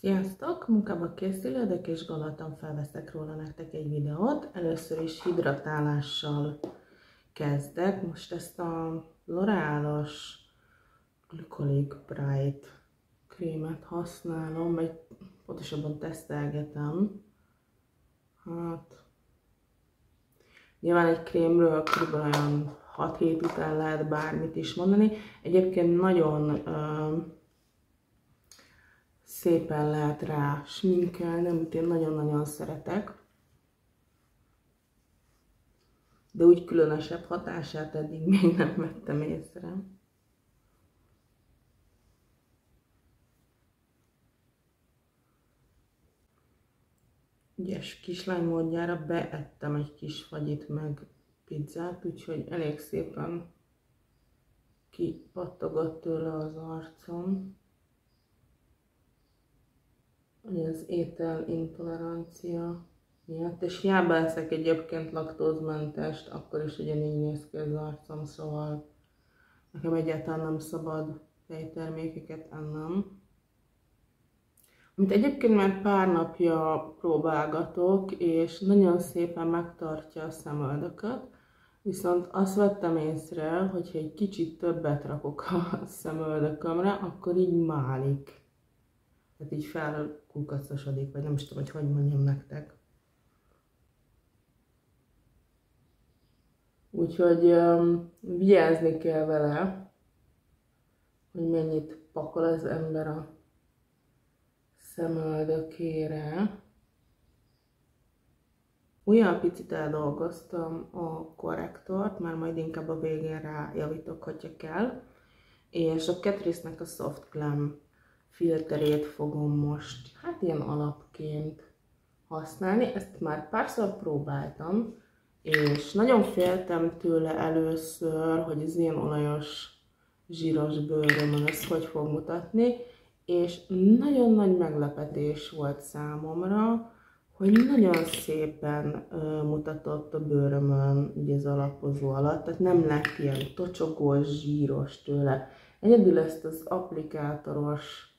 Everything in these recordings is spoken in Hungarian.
Sziasztok! Munkába készülődök, és gondoltam, felveszek róla nektek egy videót. Először is hidratálással kezdek. Most ezt a L'Oréal-os Glycolic Bright krémet használom, vagy pontosabban tesztelgetem. Hát, nyilván egy krémről kb. Olyan 6 hét után lehet bármit is mondani. Egyébként nagyon szépen lehet rá sminkelni, amit én nagyon-nagyon szeretek. De úgy különösebb hatását eddig még nem vettem észre. Ügyes kislány módjára beettem egy kis fagyit meg pizzát, úgyhogy elég szépen kipattogott tőle az arcom. Az étel intolerancia miatt, és hiába eszek egyébként laktózmentest, akkor is ugyanígy néz ki az arcom, szóval nekem egyáltalán nem szabad tejtermékeket ennem. Amit egyébként már pár napja próbálgatok, és nagyon szépen megtartja a szemöldököt, viszont azt vettem észre, hogyha egy kicsit többet rakok a szemöldökömre, akkor így málik. Tehát így felkukacosodik, vagy nem is tudom, hogy mondjam nektek. Úgyhogy vigyázni kell vele, hogy mennyit pakol az ember a szemöldökére. Olyan picit eldolgoztam a korrektort, már majd inkább a végén rájavítok, hogyha kell. És a Catrice-nek a Soft Glam filterét fogom most, hát ilyen alapként használni. Ezt már párszor próbáltam, és nagyon féltem tőle először, hogy az ilyen olajos, zsíros bőrömön ez hogy fog mutatni, és nagyon nagy meglepetés volt számomra, hogy nagyon szépen mutatott a bőrömön ugye az alapozó alatt, tehát nem lett ilyen tocsogós, zsíros tőle. Egyedül ezt az applikátoros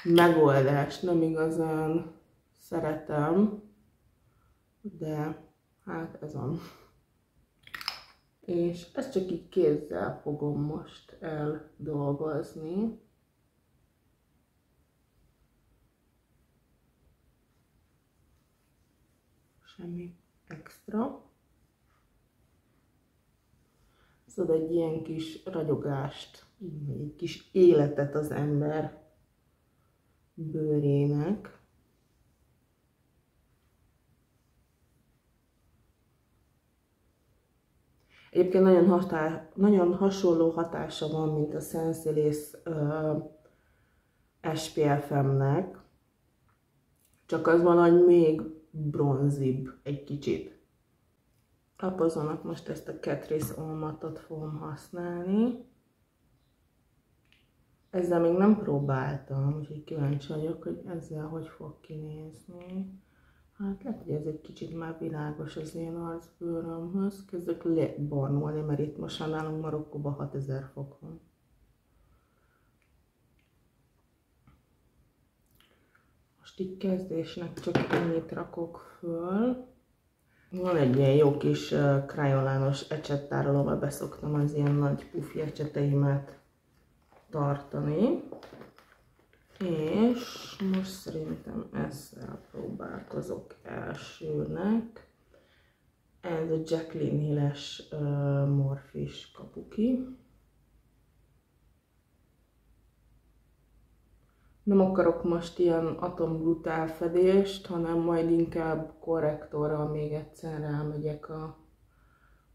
megoldást nem igazán szeretem, de hát ez van. És ezt csak így kézzel fogom most eldolgozni. Semmi extra. Ez ad egy ilyen kis ragyogást, egy kis életet az ember bőrének. Egyébként nagyon hasonló hatása van, mint a Sensilis SPF-emnek, csak az valahogy még bronzibb egy kicsit. Lapozónak most ezt a Catrice All Matte-ot fogom használni. Ezzel még nem próbáltam, úgyhogy kíváncsi vagyok, hogy ezzel hogy fog kinézni. Hát lehet, hogy ez egy kicsit már világos az én arcbőrömhöz. Kezdek lebarnulni, mert itt most nálunk Marokkóban 6000 fok van. Most így kezdésnek csak ennyit rakok föl. Van egy ilyen jó kis krajolános ecsettárolóba, beszoktam az ilyen nagy pufi ecseteimet tartani. És most szerintem ezzel próbálkozok elsőnek. Ez a Jaclyn Hill-es Morphe-s kapuki. Nem akarok most ilyen atombrutál fedést, hanem majd inkább korrektorral még egyszer rámegyek a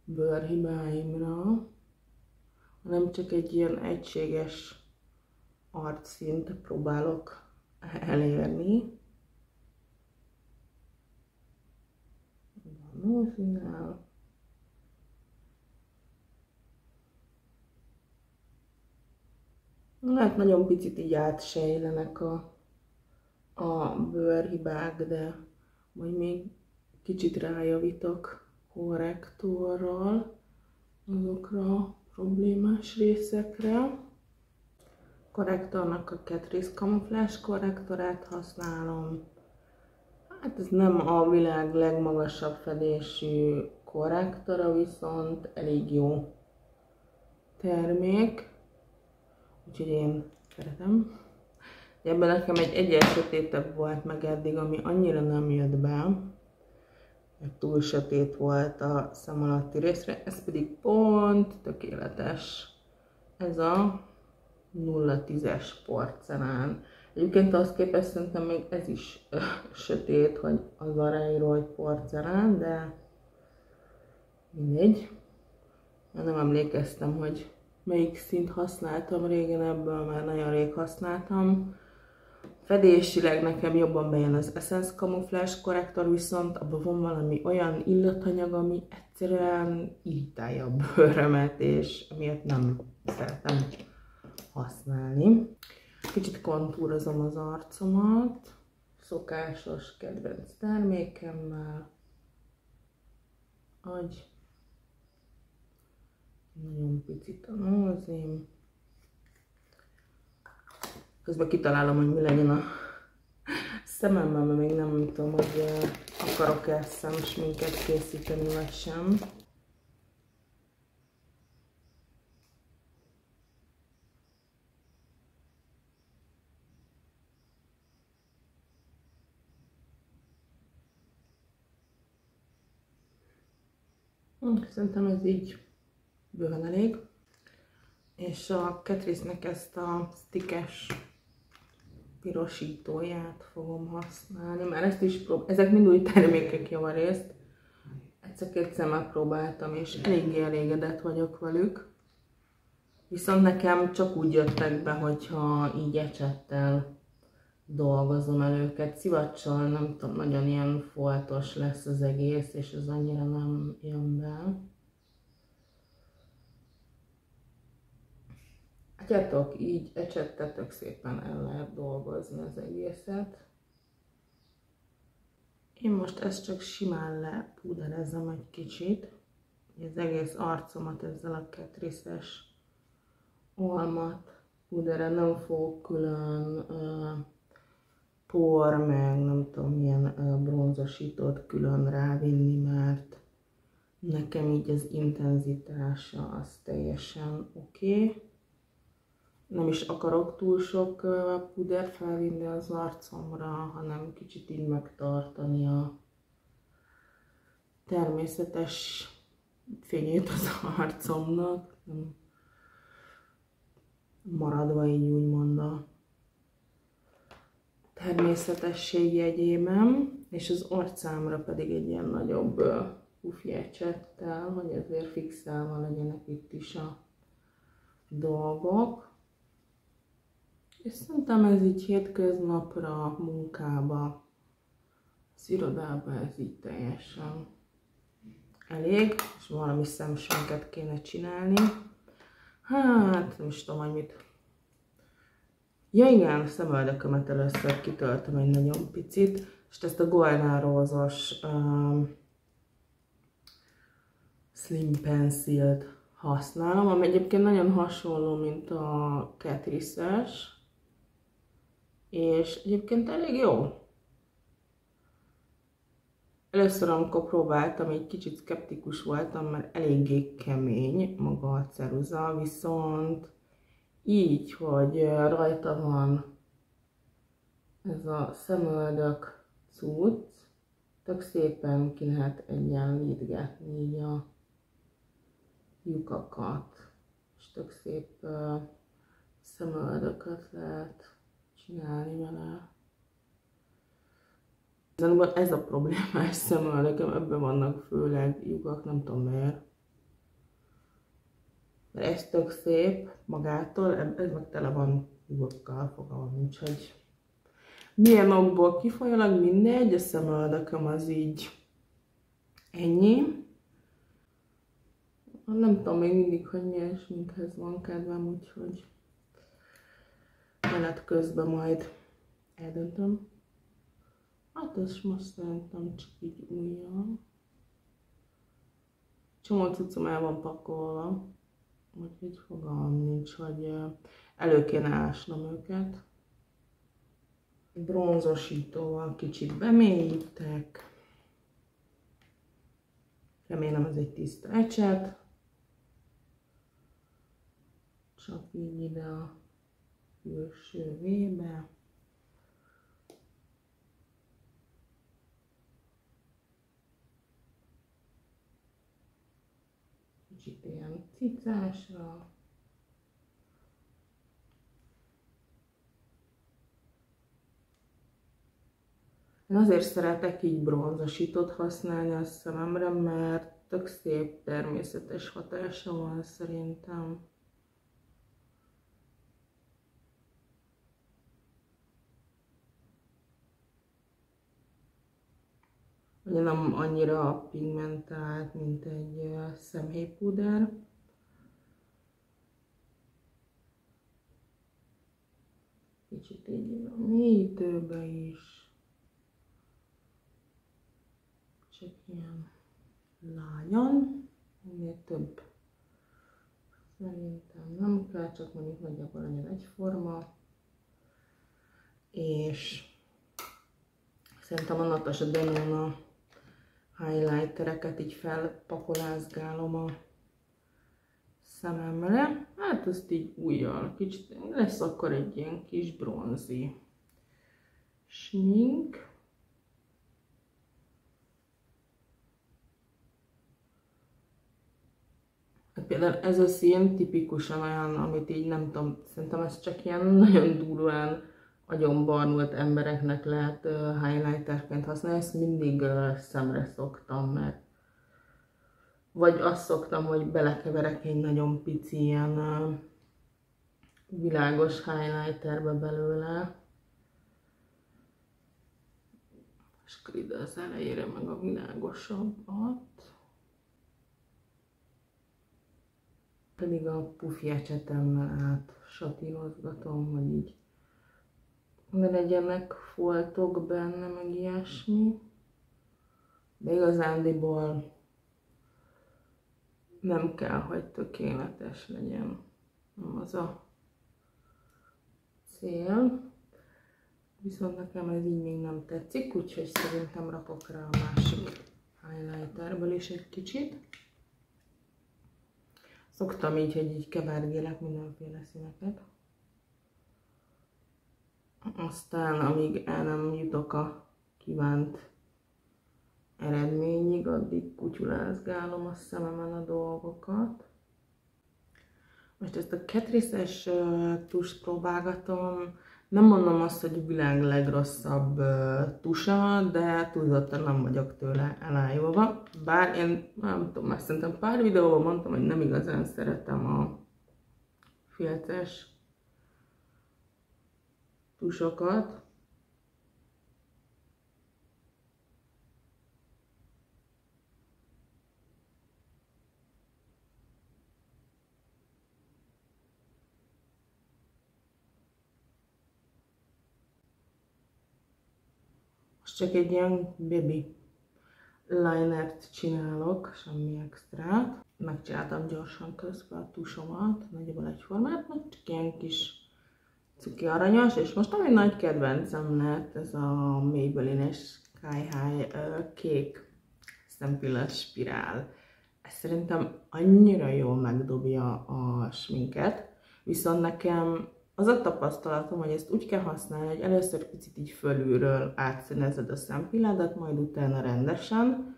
bőrhibáimra, hanem csak egy ilyen egységes arcszint próbálok elérni. Hát nagyon picit így átsejlenek a bőrhibák, de majd még kicsit rájavítok korrektorral azokra a problémás részekre. korrektornak a Catrice Camouflage korrektorát használom. Hát ez nem a világ legmagasabb fedésű korrektora, viszont elég jó termék, úgyhogy én szeretem. Ebben nekem egy egyes sötétebb volt meg eddig, ami annyira nem jött be, mert túl sötét volt a szem alatti részre, ez pedig pont tökéletes. Ez a 0,10-es porcelán. Egyébként azt képest szerintem még ez is sötét, hogy az arányról, hogy porcelán, de mindegy. Nem emlékeztem, hogy melyik szint használtam régen ebből, mert nagyon rég használtam. Fedésileg nekem jobban bejön az Essence Camouflage korrektor, viszont abban van valami olyan illatanyag, ami egyszerűen irritálja a bőrömet, és amiatt nem szeretem használni. Kicsit kontúrozom az arcomat, szokásos kedvenc termékemmel. Agy. Nagyon picit a nózim. Közben kitalálom, hogy mi legyen a szememmel, mert még nem tudom, hogy akarok-e szemsminket készíteni, vagy sem. Szerintem ez így bőven elég. És a Catrice-nek ezt a stickes pirosítóját fogom használni. Már ezt is ezek mind új termékek javarészt. Egyszer-kétszer megpróbáltam, és eléggé elégedett vagyok velük. Viszont nekem csak úgy jöttek be, hogyha így ecsettel dolgozom el őket. Szivacsal nem tudom, nagyon ilyen foltos lesz az egész, és ez annyira nem jön be. Látjátok, így ecsettetek szépen el lehet dolgozni az egészet. Én most ezt csak simán lepúderezem egy kicsit. Az egész arcomat ezzel a Catrice-es olmat púderrel nem fogok külön por, meg nem tudom milyen bronzosítót külön rávinni, mert nekem így az intenzitása az teljesen oké. Nem is akarok túl sok pudert felvinni az arcomra, hanem kicsit így megtartani a természetes fényét az arcomnak. Nem maradva így úgymond a természetesség jegyében, és az arcámra pedig egy ilyen nagyobb pufi ecsettel, hogy ezért fixálva legyenek itt is a dolgok. És szerintem ez így hétköznapra, munkába, az irodába ez így teljesen elég, és valami szemsminket kéne csinálni. Hát, nem is tudom, hogy mit. Ja igen, szemöldökömet először kitöltöm egy nagyon picit, és ezt a Golden Rose-os Slim Pencil-t használom, ami egyébként nagyon hasonló, mint a Catrice-es, és egyébként elég jó. Először, amikor próbáltam, egy kicsit szkeptikus voltam, mert eléggé kemény maga a ceruza, viszont így, hogy rajta van ez a szemöldök cucc, tök szépen ki lehet egyenlítgetni így a lyukakat, és tök szép szemöldököt lehet csinálni vele. Ez a problémás szemöldököm, ebben vannak főleg lyukak, nem tudom miért. Mert ez tök szép magától, ez meg tele van lyukakkal, fogalmam nincs, hogy milyen okból kifolyólag mindegy, a szemöldököm az így ennyi. Nem tudom még mindig, hogy milyen sminkhez van kedvem, úgyhogy menet közben majd eldöntöm. Hát ez most szerintem csak így újjal. Csomó cuccom el van pakolva, úgyhogy fogalmam nincs, hogy elő kéne ásnom őket. Bronzosítóval kicsit bemélyítek. Remélem ez egy tiszta ecset. Csak így ide a külső vébe. Kicsit ilyen cicásra. Én azért szeretek így bronzosítót használni a szememre, mert tök szép természetes hatása van szerintem. Ugye nem annyira pigmentált, mint egy szemhéjpúder. Kicsit így a mélyítőbe is. Csak ilyen lágyan, ennél több szerintem nem kell, csak mondjuk nagyjából legyen egyforma. És szerintem a Natasha Denona highlightereket így felpakolázgálom a szememre. Hát ezt így ujjal kicsit lesz akkor egy ilyen kis bronzi smink. Például ez a szín tipikusan olyan, amit így nem tudom, szerintem ez csak ilyen nagyon durván agyonbarnult embereknek lehet highlighterként használni, ezt mindig szemre szoktam, mert vagy azt szoktam, hogy belekeverek egy nagyon pici ilyen világos highlighterbe belőle, és akkor ide az elejére meg a világosabbat. Pedig a pufi ecsetemmel át satírozgatom, hogy így ne legyenek foltok benne, meg ilyesmi. De igazándiból nem kell, hogy tökéletes legyen. Nem az a cél. Viszont nekem ez így még nem tetszik, úgyhogy szerintem rakok rá a másik highlighterből is egy kicsit. Szoktam így, hogy így kevergélek mindenféle színeket. Aztán, amíg el nem jutok a kívánt eredményig, addig kutyulázgálom a szememen a dolgokat. Most ezt a Catrice-es tust próbálgatom. Nem mondom azt, hogy világ legrosszabb tusa, de túlzottan nem vagyok tőle elájulva. Bár én nem tudom, mert szerintem pár videóban mondtam, hogy nem igazán szeretem a filces tusokat. Most csak egy ilyen baby linert csinálok, semmi extrát. Megcsináltam gyorsan közben a tusomat, nagyjából egyformát, meg csak ilyen kis cuki aranyos, és most ami nagy kedvencem lett, ez a Maybelline-es Sky High kék szempillas spirál. Ez szerintem annyira jól megdobja a sminket, viszont nekem az a tapasztalatom, hogy ezt úgy kell használni, hogy először picit így fölülről átszínezed a szempilládat, majd utána rendesen.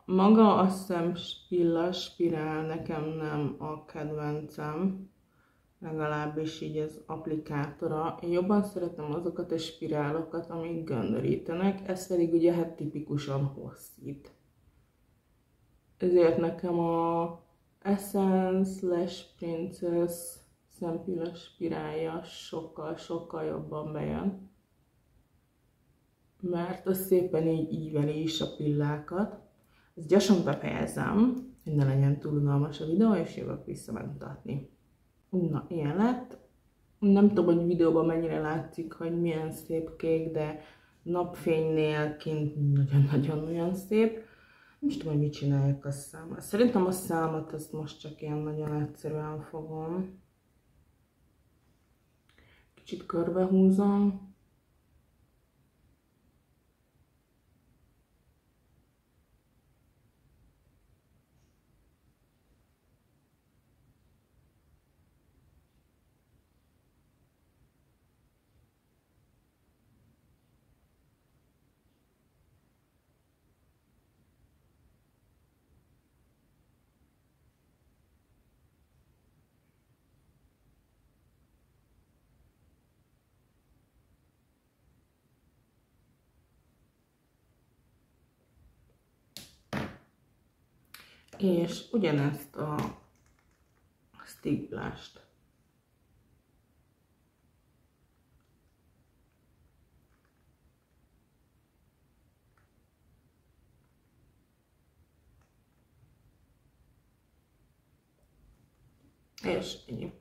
Maga a szempillas spirál nekem nem a kedvencem, legalábbis így az applikátora. Én jobban szeretem azokat a spirálokat, amik göndörítenek, ez pedig ugye hát tipikusan hosszít. Ezért nekem a Essence/Princess szempillas spirálja sokkal jobban bejön. Mert az szépen így íveli is a pillákat. Ezt gyorsan befejezem, hogy ne legyen túl unalmas a videó, és jövök vissza megmutatni. Na, ilyen lett. Nem tudom, hogy videóban mennyire látszik, hogy milyen szép kék, de napfénynél kint nagyon-nagyon szép. Nem tudom, hogy mit csináljak a számmal. Szerintem a számot azt most csak ilyen nagyon egyszerűen fogom. kicsit körbehúzom. És ugyanezt a stick blush-t és ennyi.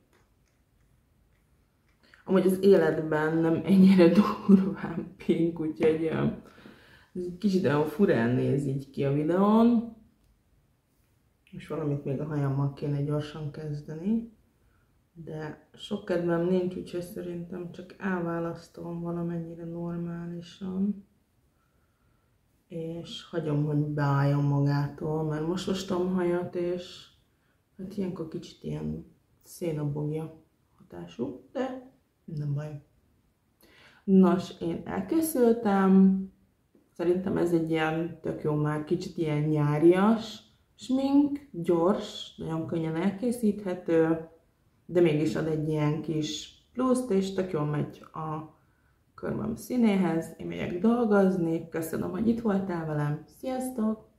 Amúgy az életben nem ennyire durván pink, úgyhogy kicsit olyan furán néz így ki a videón. És valamit még a hajammal kéne gyorsan kezdeni. De sok kedvem nincs, úgyhogy szerintem csak elválasztom valamennyire normálisan. És hagyom, hogy beálljon magától, mert most mostom hajat, és hát ilyenkor kicsit ilyen szénabogja hatású, de nem baj. Nos, én elkészültem. Szerintem ez egy ilyen tök jó már, kicsit ilyen nyárias smink, gyors, nagyon könnyen elkészíthető, de mégis ad egy ilyen kis pluszt, és tök jól megy a körmöm színéhez. Én megyek dolgozni, köszönöm, hogy itt voltál velem, sziasztok!